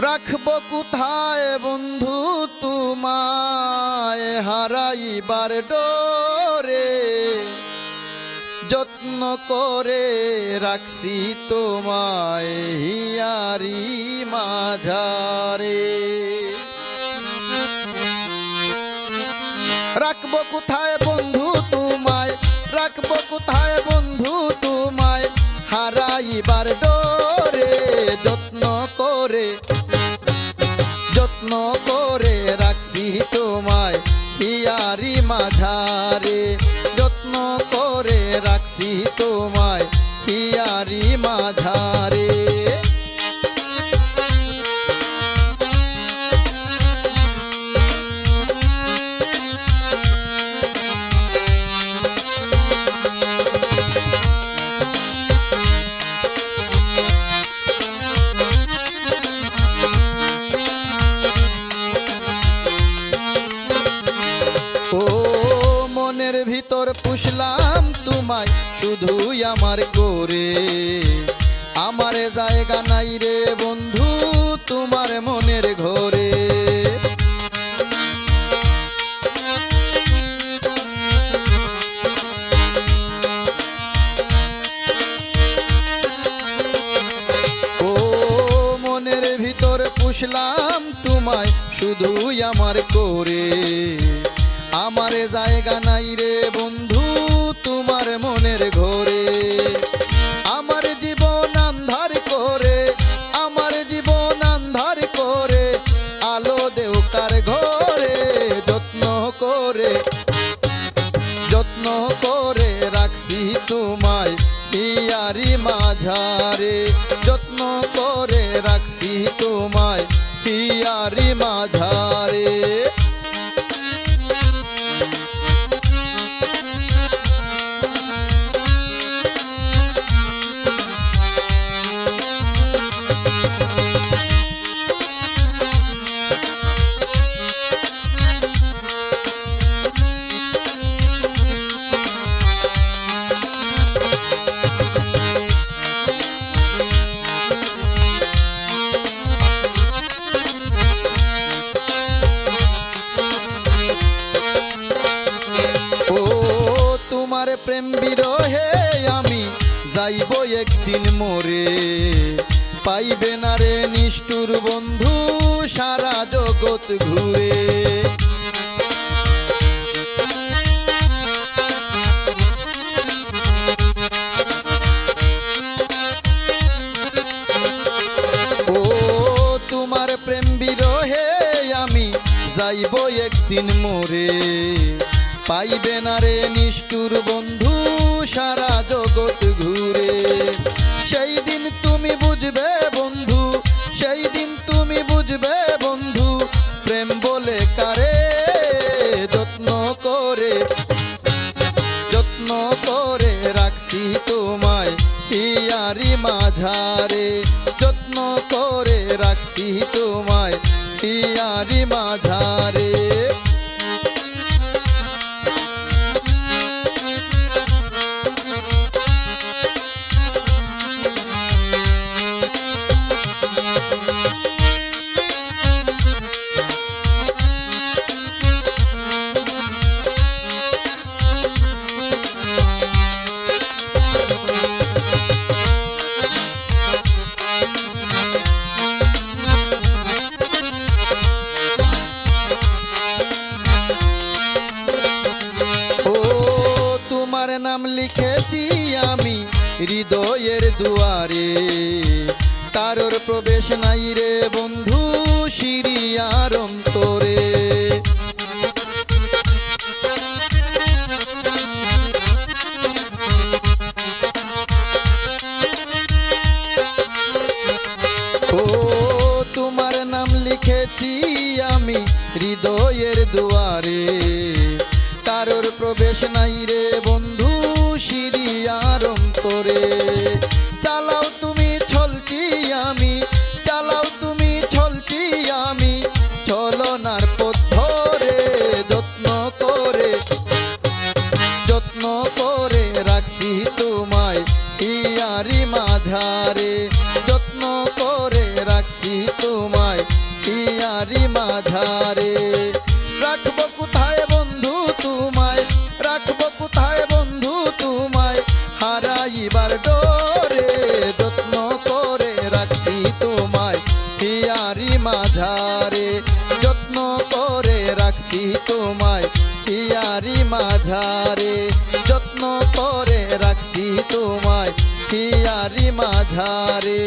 রাখবো কোথায় বন্ধু তোমায় হারাইবার ডোরে, যত্ন করে রাখছি তোমায় হিয়ারি মাঝারে। রাখবো কোথায় বন্ধু তোমায়, রাখবো কোথায় বন্ধু তোমায় হারাইবার ডোরে, যত্ন করে রাখছি তোমায় হিয়ারি মাঝারে, যত্ন করে রাখছি তোমায় হিয়ারি মাঝারে। ভিতর পুষলাম তোমায় শুধুই আমার করে, আমারে জায়গা নাই রে বন্ধু তোমার মনের ঘরে। ও মনের ভিতর পুষলাম তোমায় শুধুই আমার করে, আমারে জায়গা নাই রে বন্ধু তোমার মনের ঘরে। আমার জীবন আন্ধার করে, আমার জীবন আন্ধার করে আলো দেও কার ঘরে, যত্ন করে রাখছি তোমায় হিয়ারি মাঝারে, যত্ন করে রাখছি তোমায় হিয়ারি মাঝারে। প্রেম বিরহে আমি যাইব একদিন মরে, পাইবে না রে নিষ্ঠুর বন্ধু সারা জগৎ ঘুরে। ও তোমার প্রেম বিরহে আমি যাইব একদিন মরে, পাইবে না রে নিষ্ঠুর বন্ধু সারা জগৎ ঘুরে। সেই দিন তুমি বুঝবে বন্ধু, সেই দিন তুমি বুঝবে বন্ধু প্রেম বলে কারে, যত্ন করে রাখছি তোমায় হিয়ারি মাঝারে, যত্ন করে রাখছি তোমায় হিয়ারি মাঝারে। নাম লিখেছি আমি হৃদয়ের দুয়ারে, কারোর প্রবেশ নাই রে বন্ধু শিরিয়ার অন্তরে। ও তোমার নাম লিখেছি আমি হৃদয়ের দুয়ারে, কারোর প্রবেশ নাই রে বন্ধু শিরিয়ার অন্তরে। চালাও তুমি চলছি আমি, চালাও তুমি চলছি আমি চলনার পথ ধরে, যত্ন করে রাখছি তোমায় হিয়ারি মাঝারে, যত্ন করে রাখছি তোমায় মাঝারে। রাখবো কোথায় বন্ধু তোমায়, রাখবো কোথায় বন্ধু তোমায়, হারাইবার ডোরে যত্ন করে রাখছি তোমায় হিয়ারি মাঝারে, যত্ন করে রাখছি তোমায় হিয়ারি মাঝারে, যত্ন করে রাখছি তোমায় হিয়ারি মাঝারে।